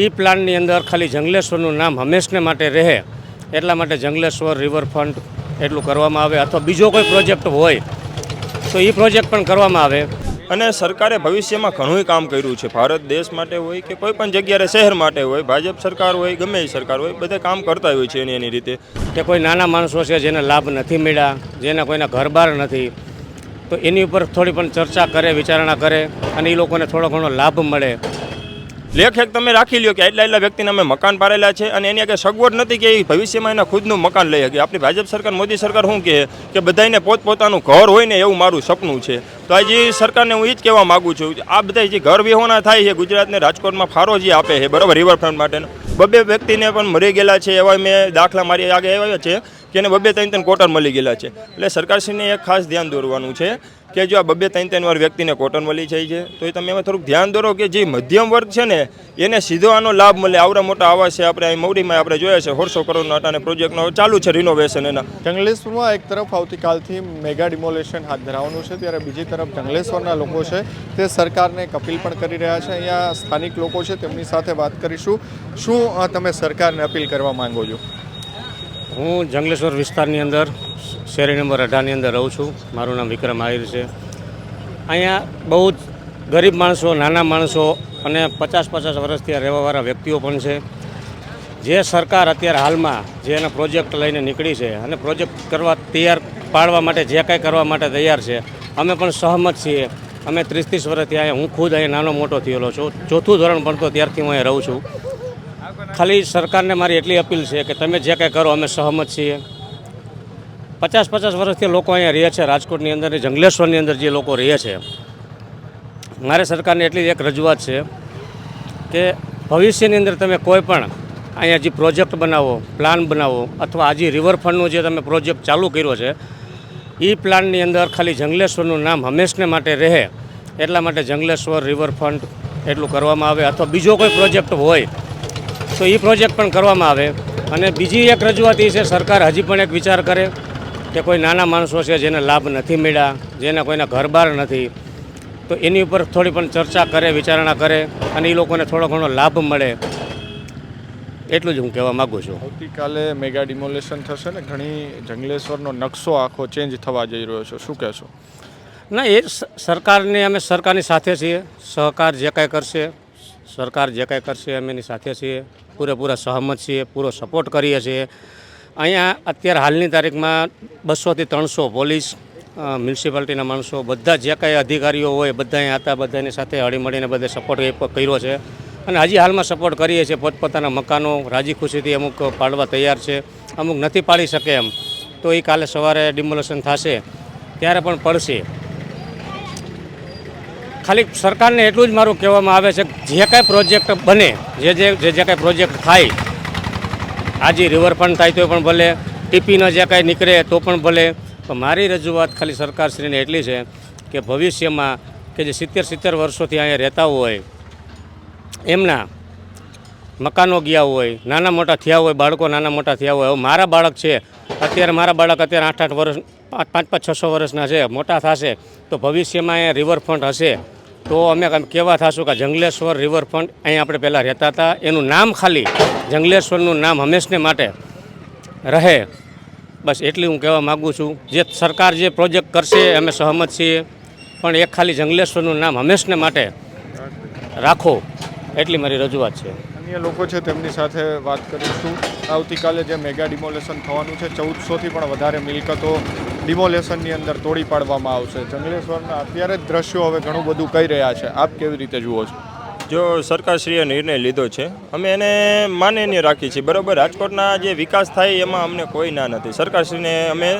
એ પ્લાનની અંદર ખાલી જંગલેશ્વરનું નામ હંમેશને માટે રહે એટલા માટે જંગલેશ્વર રિવરફ્રન્ટ એટલું કરવામાં આવે, અથવા બીજો કોઈ પ્રોજેક્ટ હોય તો એ પ્રોજેક્ટ પણ કરવામાં આવે. અને સરકારે ભવિષ્યમાં ઘણું કામ કર્યું છે. ભારત દેશ માટે હોય કે કોઈ પણ જગ્યાએ શહેર માટે હોય, ભાજપ સરકાર હોય, ગમે એ સરકાર હોય, બધા કામ કરતા હોય છે એની રીતે. કે કોઈ નાના માણસો છે જેને લાભ નથી મળ્યા, જેના કોઈના ઘરબાર નથી, તો એની ઉપર થોડી પણ ચર્ચા કરે, વિચારણા કરે અને એ લોકોને થોડો ઘણો લાભ મળે. લેખ એક તમે રાખી લ્યો કે એટલા વ્યક્તિને અમે મકાન પાડેલા છે અને એની આગળ સગવડ નથી કે એ ભવિષ્યમાં એના ખુદનું મકાન લઈ શકે. આપણી ભાજપ સરકાર, મોદી સરકાર શું કહે કે બધાને પોતપોતાનું ઘર હોય ને એવું મારું સપનું છે. તો આજે સરકારને હું એ જ કહેવા માગું છું, આ બધા જે ઘર વિહોણા થાય છે ગુજરાતને રાજકોટમાં ફાળો જે આપે છે બરાબર રિવરફ્રન્ટ માટેનો, બબે વ્યક્તિને પણ મરી ગયેલા છે એવા મેં દાખલા મારી આગળ આવ્યા છે કે એને 2-3 કોટર મળી ગયેલા છે. એટલે સરકારશ્રીને એક ખાસ ધ્યાન દોરવાનું છે કે જો આ 2-3 વાર વ્યક્તિને કોટર મળી જાય છે તો એ તમે એમાં થોડુંક ધ્યાન દોરો કે જે મધ્યમ વર્ગ છે ને એને સીધો આનો લાભ મળે. આવડા મોટા આવાસ છે આપણે અહીં મૌરીમાં આપણે જોયા છે 150 કરોડના અને પ્રોજેક્ટનો ચાલુ છે રિનોવેશન એના. જંગલેશ્વરમાં એક તરફ આવતીકાલથી મેગા ડિમોલેશન હાથ ધરાવવાનું છે, ત્યારે બીજી તરફ જંગલેશ્વરના લોકો છે તે સરકારને એક અપીલ પણ કરી રહ્યા છે. અહીંયા સ્થાનિક લોકો છે તેમની સાથે વાત કરીશું. શું તમે સરકારને અપીલ કરવા માંગો છો? હું જંગલેશ્વર વિસ્તારની અંદર શેરી નંબર 18ની અંદર રહું છું. મારું નામ વિક્રમ આહિર છે. અહીંયા બહુ જ ગરીબ માણસો, નાના માણસો અને 50-50 વર્ષથી રહેવાવાળા વ્યક્તિઓ પણ છે. જે સરકાર અત્યારે હાલમાં જે એના પ્રોજેક્ટ લઈને નીકળી છે અને પ્રોજેક્ટ કરવા તૈયાર પાડવા માટે જે કાંઈ કરવા માટે તૈયાર છે, અમે પણ સહમત છીએ. અમે 30-30 વર્ષથી અહીંયા, હું ખુદ અહીંયા નાનો મોટો થયેલો છું, 4થું ધોરણ ભણતો ત્યારથી હું અહીંયા રહું છું. ખાલી સરકારને મારી એટલી અપીલ છે કે તમે જે કાંઈ કરો અમે સહમત છીએ. 50-50 વર્ષથી લોકો અહીંયા રહે છે રાજકોટની અંદર, જંગલેશ્વરની અંદર જે લોકો રહે છે. મારે સરકારને એટલી એક રજૂઆત છે કે ભવિષ્યની અંદર તમે કોઈ પણ અહીંયા જે પ્રોજેક્ટ બનાવો, પ્લાન બનાવો, અથવા આજે રિવરફ્રન્ટનો જે તમે પ્રોજેક્ટ ચાલુ કર્યો છે એ પ્લાનની અંદર ખાલી જંગલેશ્વરનું નામ હંમેશને માટે રહે એટલા માટે જંગલેશ્વર રિવરફ્રન્ટ એટલું કરવામાં આવે, અથવા બીજો કોઈ પ્રોજેક્ટ હોય તો એ પ્રોજેક્ટ પણ કરવામાં આવે. અને બીજી એક રજૂઆત એ છે, સરકાર હજી પણ એક વિચાર કરે કે કોઈ નાના માણસો છે જેને લાભ નથી મળ્યા, જેના કોઈના ઘરબાર નથી, તો એની ઉપર થોડી પણ ચર્ચા કરે, વિચારણા કરે અને એ લોકોને થોડો ઘણો લાભ મળે. એટલું જ હું કહેવા માગું છું. આવતીકાલે મેગા ડિમોલેશન થશે ને, ઘણી જંગલેશ્વરનો નકશો આખો ચેન્જ થવા જઈ રહ્યો છે, શું કહેશો? ના, એ સરકારને, અમે સરકારની સાથે છીએ. સરકાર જે કાંઈ કરશે, સરકાર જે કાંઈ કરશે અમે એની સાથે છીએ, પૂરેપૂરા સહમત છીએ, પૂરો સપોર્ટ કરીએ છીએ. અહીંયા અત્યારે હાલની તારીખમાં 200 થી 300 પોલીસ, મ્યુનિસિપાલિટીના માણસો, બધા જે કાંઈ અધિકારીઓ હોય બધા અહીંયા હતા, બધાની સાથે હળીમળીને બધે સપોર્ટ કર્યો છે અને હજી હાલમાં સપોર્ટ કરીએ છીએ. પોતપોતાના મકાનો રાજી ખુશીથી અમુક પાડવા તૈયાર છે, અમુક નથી પાડી શકે એમ, તો એ કાલે સવારે ડિમોલેશન થશે ત્યારે પણ પડશે. ખાલી સરકારને એટલું જ મારું કહેવામાં આવે છે કે જે કાંઈ પ્રોજેક્ટ બને, જે કાંઈ પ્રોજેક્ટ થાય, આજે રિવરફ્રન્ટ થાય તો પણ ભલે, ટીપીનો જે કાંઈ નીકળે તો પણ ભલે, તો મારી રજૂઆત ખાલી સરકારશ્રીને એટલી છે કે ભવિષ્યમાં કે જે 70 વર્ષોથી અહીંયા રહેતા હોય, એમના મકાનો ગયા હોય, નાના મોટા થયા હોય, બાળકો નાના મોટા થયા હોય. હવે મારા બાળક છે અત્યારે, મારા બાળક અત્યારે 8-8 વર્ષ, 5-5, 6 વર્ષના છે, મોટા થશે તો ભવિષ્યમાં અહીંયા રિવરફ્રન્ટ હશે તો અમે કહેવા થશું કે જંગલેશ્વર રિવરફ્રન્ટ અહીંયા આપણે પહેલાં રહેતા હતા, એનું નામ ખાલી જંગલેશ્વરનું નામ હંમેશને માટે રહે. બસ એટલી હું કહેવા માગું છું. જે સરકાર જે પ્રોજેક્ટ કરશે અમે સહમત છીએ, પણ એક ખાલી જંગલેશ્વરનું નામ હંમેશને માટે રાખો, એટલી મારી રજૂઆત છે. અન્ય લોકો છે તેમની સાથે વાત કરીશું. આવતીકાલે જે મેગા ડિમોલેશન થવાનું છે, 1400થી પણ વધારે મિલકતો ડિમોલેશનની અંદર તોડી પાડવામાં આવશે. જંગલેશ્વરના અત્યારે જ દ્રશ્યો હવે ઘણું બધું કહી રહ્યા છે, આપ કેવી રીતે જુઓ છો? જો સરકારશ્રીએ નિર્ણય લીધો છે અમે એને માન્ય રાખીએ છીએ બરાબર. રાજકોટના જે વિકાસ થાય એમાં અમને કોઈ ના નથી. સરકારશ્રીને અમે,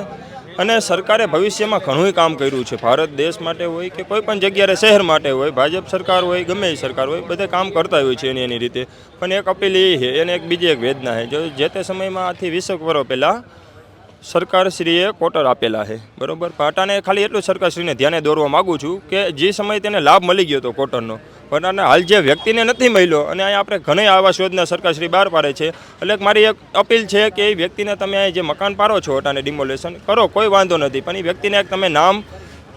અને સરકારે ભવિષ્યમાં ઘણું કામ કર્યું છે. ભારત દેશ માટે હોય કે કોઈ પણ જગ્યાએ શહેર માટે હોય, ભાજપ સરકાર હોય, ગમે એ સરકાર હોય, બધા કામ કરતા હોય છે એની રીતે. પણ એક અપીલ એ છે, એને એક બીજી એક વેદના છે. જો જે તે સમયમાં આથી 20 વર્ષ પહેલાં સરકારશ્રીએ કોટર આપેલા છે બરાબર. પાટાને ખાલી એટલું સરકારશ્રીને ધ્યાને દોરવા માગું છું કે જે સમયે તેને લાભ મળી ગયો હતો કોટરનો, પણ હાલ જે વ્યક્તિને નથી મળ્યો, અને અહીંયા આપણે ઘણી આવાસ યોજના સરકારશ્રી બહાર પાડે છે. એટલે મારી એક અપીલ છે કે એ વ્યક્તિને તમે જે મકાન પાડો છો અટાને ડિમોલેશન કરો, કોઈ વાંધો નથી, પણ એ વ્યક્તિને એક તમે નામ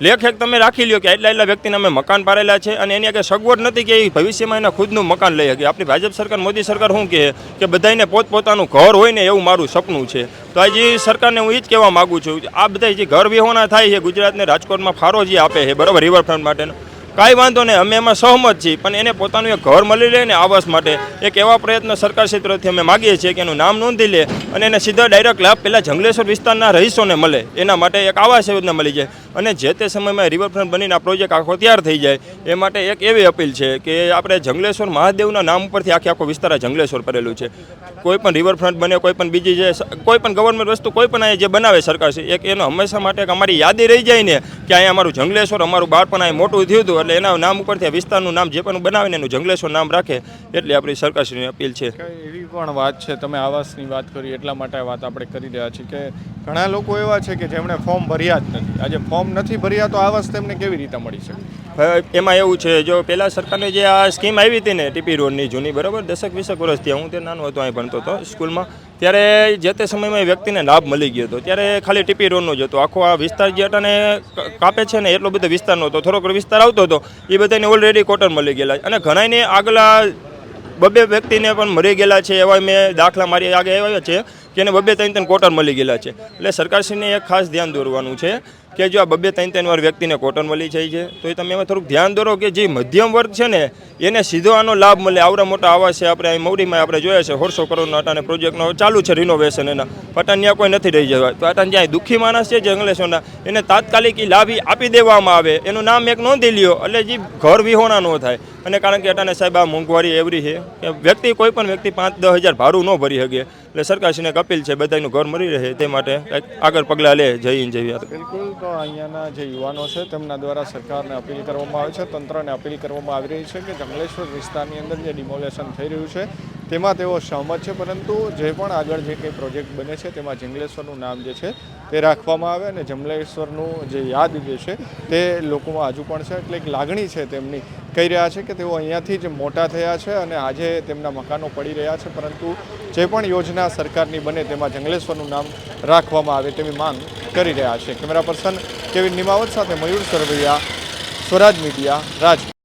લેખ એક તમે રાખી લ્યો કે એટલા વ્યક્તિને અમે મકાન પાડેલા છે અને એની આગળ સગવડ નથી કે એ ભવિષ્યમાં એના ખુદનું મકાન લઈ શકે. આપણી ભાજપ સરકાર મોદી સરકાર શું કહે કે બધાને પોતપોતાનું ઘર હોય ને એવું મારું સપનું છે. તો આજે સરકારને હું એ જ કહેવા માગું છું, આ બધા જે ઘર વિહોણા થાય છે ગુજરાતને રાજકોટમાં ફારો જે આપે છે બરાબર રિવરફ્રન્ટ માટેનો, કાંઈ વાંધો નહીં, અમે એમાં સહમત છીએ, પણ એને પોતાનું એક ઘર મળી રહે ને આવાસ માટે એક એવા પ્રયત્ન સરકાર ક્ષેત્રથી અમે માગીએ છીએ કે એનું નામ નોંધી લે અને એને સીધા ડાયરેક્ટ લાભ પહેલાં જંગલેશ્વર વિસ્તારના રહીશોને મળે, એના માટે એક આવાસ યોજના મળી જાય અને જે તે સમયમાં રિવરફ્રન્ટ બનીને આ પ્રોજેક્ટ આખો તૈયાર થઈ જાય. એ માટે એક એવી અપીલ છે કે આપણે જંગલેશ્વર મહાદેવના નામ ઉપરથી આખો વિસ્તાર જંગલેશ્વર કરેલું છે. કોઈ પણ રિવરફ્રન્ટ બને, કોઈ પણ બીજી જે કોઈ પણ ગવર્મેન્ટ વસ્તુ કોઈ પણ અહીંયા જે બનાવે સરકાર છે, એક એનો હંમેશા માટે એક અમારી યાદી રહી જાય ને કે અહીંયા અમારું જંગલેશ્વર, અમારું બાળપણ અહીં મોટું થયું હતું, એટલે એના નામ ઉપરથી વિસ્તારનું નામ જે પણ બનાવે ને એનું જંગલેશ્વર નામ રાખે, એટલે આપણી સરકારશ્રીની અપીલ છે. એવી પણ વાત છે, તમે આવાસની વાત કરી એટલા માટે વાત આપણે કરી રહ્યા છીએ કે ઘણા લોકો એવા છે કે જેમણે ફોર્મ ભર્યા જ નથી. આજે ફોર્મ નથી ભર્યા તો આવાસ તેમને કેવી રીતે મળી શકે? એમાં એવું છે, જો પહેલાં સરકારની જે આ સ્કીમ આવી હતી ને ટીપી રોડની જૂની બરાબર 10-20 વર્ષ થયા, હું તે નાનો હતો અહીં ભણતો હતો સ્કૂલમાં, ત્યારે જે તે સમયમાં એ વ્યક્તિને લાભ મળી ગયો હતો. ત્યારે ખાલી ટીપી રોડનો જ હતો, આખો આ વિસ્તાર જે અટાને કાપે છે ને એટલો બધો વિસ્તાર નહોતો, થોડોક વિસ્તાર આવતો હતો, એ બધાને ઓલરેડી કોટર મળી ગયેલા અને ઘણાને આગલા 2 વ્યક્તિને પણ મળી ગયેલા છે. એવા મેં દાખલા મારી આગળ આવ્યા છે કે એને 2-3 કોટર મળી ગયેલા છે. એટલે સરકારશ્રીને એક ખાસ ધ્યાન દોરવાનું છે કે જો આ 2-3 વાર વ્યક્તિને કોટર મળી જાય છે તો એ તમે એમાં થોડુંક ધ્યાન દોરો કે જે મધ્યમ વર્ગ છે ને એને સીધો આનો લાભ મળે. આવડા મોટા આવાસ છે આપણે અહીં મવડીમાં આપણે જોયા છે 150 કરોડનો અટાને પ્રોજેક્ટનો ચાલુ છે રિનોવેશન એના, પટાણ ત્યાં કોઈ નથી રહી જવા. તો અટાણ જ્યાં દુઃખી માણસ છે જંગલેશ્વરના એને તાત્કાલિક લાભ આપી દેવામાં આવે, એનું નામ એક નોંધી લ્યો એટલે જે ઘર વિહોણા ન થાય. અને કારણ કે અટાને સાહેબ આ મોંઘવારી એવરી છે કે વ્યક્તિ કોઈ પણ વ્યક્તિ 5-10 હજાર ભાડું ન ભરી શકે. એટલે સરકારશ્રીને એક અપીલ છે બધાનું ઘર મળી રહે તે માટે આગળ પગલાં લે. જય હિન્દ, જય ભારત. બિલકુલ, તો અહીંયાના જે યુવાનો છે તેમના દ્વારા સરકારને અપીલ કરવામાં આવે છે, તંત્રને અપીલ કરવામાં આવી રહી છે કે જંગલેશ્વર વિસ્તારની અંદર જે ડિમોલેશન થઈ રહ્યું છે તેમાં તેઓ સહમત છે, પરંતુ જે પણ આગળ જે કંઈ પ્રોજેક્ટ બને છે તેમાં જંગલેશ્વરનું નામ જે છે તે રાખવામાં આવે અને જંગલેશ્વરનું જે યાદ જે છે તે લોકોમાં હજુ પણ છે. એટલે એક લાગણી છે તેમની, કહી રહ્યા છે કે તેઓ અહીંયાથી જ મોટા થયા છે અને આજે તેમના મકાનો પડી રહ્યા છે, પરંતુ જે પણ યોજના સરકારની બને તેમાં જંગલેશ્વરનું નામ રાખવામાં આવે તેવી માંગ કરી રહ્યા છે. કેમેરા પર્સન કેવિન નિમાવત સાથે મયુર સરવૈયા, સ્વરાજ મીડિયા, રાજકોટ.